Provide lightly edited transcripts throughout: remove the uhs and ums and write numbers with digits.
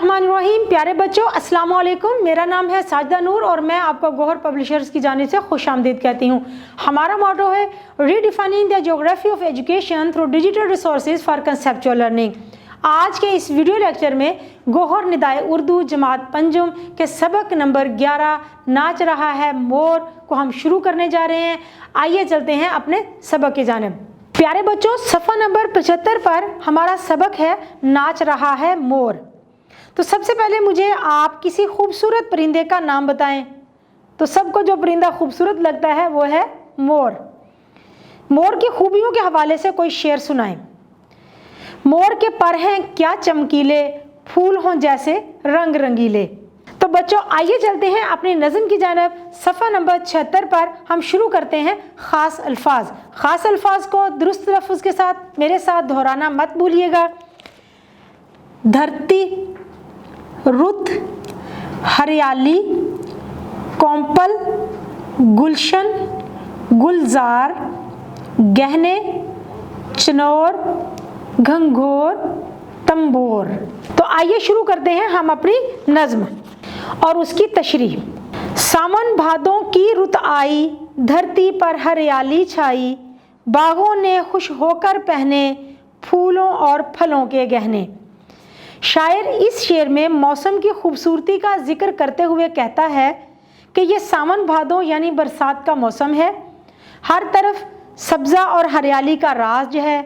बिस्मिल्लाहिर्रहमानिर्रहीम। प्यारे बच्चों, अस्सलाम वालेकुम। मेरा नाम है साजिदा नूर और मैं आपको गौहर पब्लिशर्स की जानिब से खुश आमदीद कहती हूँ। हमारा मोटो है redefining the geography of education through digital resources for conceptual learning. आज के इस वीडियो लेक्चर में गौहर निदाए उर्दू जमात पंजुम के सबक नंबर 11 नाच रहा है मोर को हम शुरू करने जा रहे हैं। आइए चलते हैं अपने सबक की जानिब। प्यारे बच्चों, सफ़ा नंबर 75 पर हमारा सबक है नाच रहा है मोर। तो सबसे पहले मुझे आप किसी खूबसूरत परिंदे का नाम बताएं। तो सबको जो परिंदा खूबसूरत लगता है वो है मोर। मोर की खूबियों के हवाले से कोई शेर सुनाएं। मोर के पर हैं क्या चमकीले, फूल हों जैसे रंग रंगीले। तो बच्चों आइए चलते हैं अपनी नज़म की जानब। सफ़ा नंबर 76 पर हम शुरू करते हैं ख़ास अल्फाज। ख़ास अल्फाज को दुरुस्त लफ्ज़ के साथ मेरे साथ दोहराना मत भूलिएगा। धरती, रुत, हरियाली, कौंपल, गुलशन, गुलजार, गहने, चनौर, घंघोर, तंबोर। तो आइए शुरू करते हैं हम अपनी नज़्म और उसकी तशरीह। सावन भादों की रुत आई, धरती पर हरियाली छाई, बागों ने खुश होकर पहने फूलों और फलों के गहने। शायर इस शेर में मौसम की खूबसूरती का जिक्र करते हुए कहता है कि ये सावन भादों यानी बरसात का मौसम है। हर तरफ सब्ज़ा और हरियाली का राज है।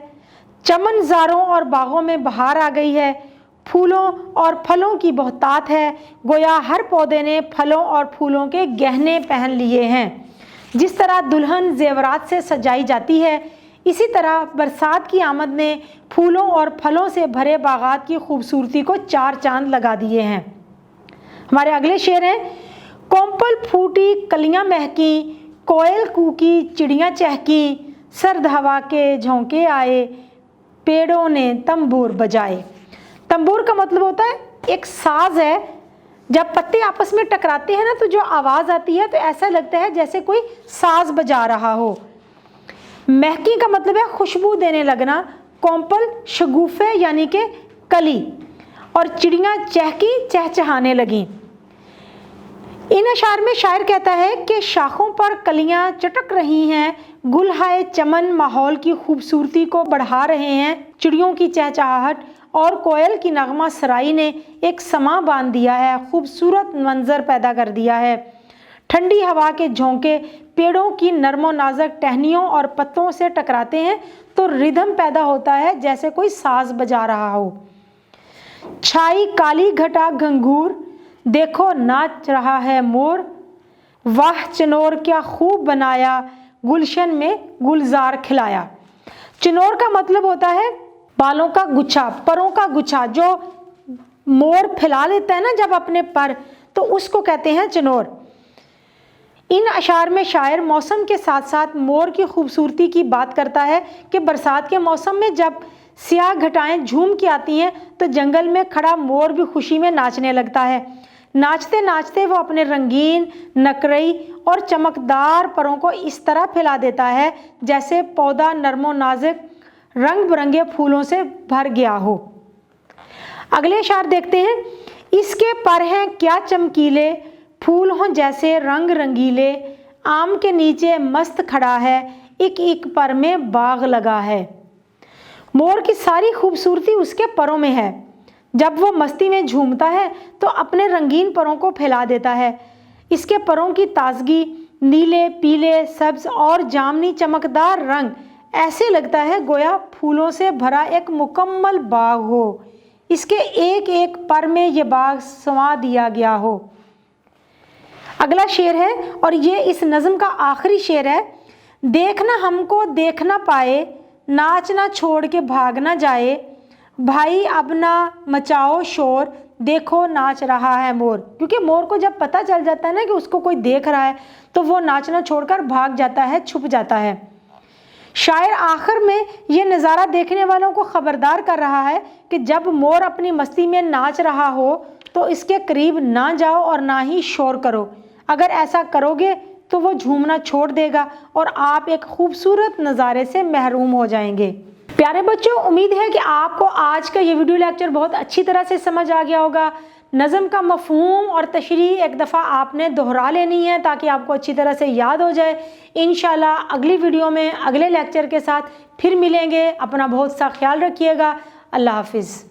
चमनज़ारों और बागों में बहार आ गई है। फूलों और फलों की बहुतात है। गोया हर पौधे ने फलों और फूलों के गहने पहन लिए हैं। जिस तरह दुल्हन जेवरात से सजाई जाती है, इसी तरह बरसात की आमद ने फूलों और फलों से भरे बागात की खूबसूरती को चार चांद लगा दिए हैं। हमारे अगले शेर हैं कोंपल फूटी, कलियां महकी, कोयल कूकी, चिड़ियां चहकी, सर्द हवा के झोंके आए, पेड़ों ने तंबूर बजाए। तंबूर का मतलब होता है एक साज है। जब पत्ते आपस में टकराते हैं ना तो जो आवाज़ आती है तो ऐसा लगता है जैसे कोई साज बजा रहा हो। महकी का मतलब है खुशबू देने लगना। कोंपल शगुफे यानी कि कली, और चिड़ियाँ चहकी चहचहाने लगीं। इन अशार में शायर कहता है कि शाखों पर कलियां चटक रही हैं, गुलहाए चमन माहौल की खूबसूरती को बढ़ा रहे हैं। चिड़ियों की चहचहाहट और कोयल की नगमा सराई ने एक समा बांध दिया है, खूबसूरत मंजर पैदा कर दिया है। ठंडी हवा के झोंके पेड़ों की नरमो नाजक टहनियों और पत्तों से टकराते हैं तो रिदम पैदा होता है जैसे कोई साज बजा रहा हो। छाई काली घटा घंघूर, देखो नाच रहा है मोर, वाह चनोर क्या खूब बनाया, गुलशन में गुलजार खिलाया। चनोर का मतलब होता है बालों का गुच्छा, परों का गुच्छा। जो मोर फैला लेता है ना जब अपने पर, तो उसको कहते हैं चनोर। इन अशार में शायर मौसम के साथ साथ मोर की खूबसूरती की बात करता है कि बरसात के मौसम में जब स्याह घटाएं झूम के आती हैं तो जंगल में खड़ा मोर भी खुशी में नाचने लगता है। नाचते नाचते वो अपने रंगीन, नकरई और चमकदार परों को इस तरह फैला देता है जैसे पौधा नरमो नाजुक रंग बिरंगे फूलों से भर गया हो। अगले अशार देखते हैं। इसके पर हैं क्या चमकीले, फूल हों जैसे रंग रंगीले, आम के नीचे मस्त खड़ा है, एक एक पर में बाग लगा है। मोर की सारी खूबसूरती उसके परों में है। जब वो मस्ती में झूमता है तो अपने रंगीन परों को फैला देता है। इसके परों की ताजगी, नीले, पीले, सब्ज और जामनी चमकदार रंग, ऐसे लगता है गोया फूलों से भरा एक मुकम्मल बाग हो। इसके एक एक पर में ये बाग संवा दिया गया हो। अगला शेर है और ये इस नज़म का आखिरी शेर है। देखना हमको देख ना पाए, नाचना छोड़ के भाग ना जाए, भाई अब ना मचाओ शोर, देखो नाच रहा है मोर। क्योंकि मोर को जब पता चल जाता है ना कि उसको कोई देख रहा है तो वो नाचना छोड़कर भाग जाता है, छुप जाता है। शायर आखिर में ये नज़ारा देखने वालों को ख़बरदार कर रहा है कि जब मोर अपनी मस्ती में नाच रहा हो तो इसके करीब ना जाओ और ना ही शोर करो। अगर ऐसा करोगे तो वो झूमना छोड़ देगा और आप एक खूबसूरत नज़ारे से महरूम हो जाएंगे। پیارے بچوں، امید ہے کہ آپ کو آج کا یہ ویڈیو لیکچر بہت اچھی طرح سے سمجھ آ گیا ہوگا۔ نظم کا مفہوم اور تشریح ایک دفعہ آپ نے دہرا لینی ہے تاکہ آپ کو اچھی طرح سے یاد ہو جائے۔ انشاءاللہ اگلی ویڈیو میں اگلے لیکچر کے ساتھ پھر ملیں گے۔ اپنا بہت سا خیال رکھیے گا۔ اللہ حافظ۔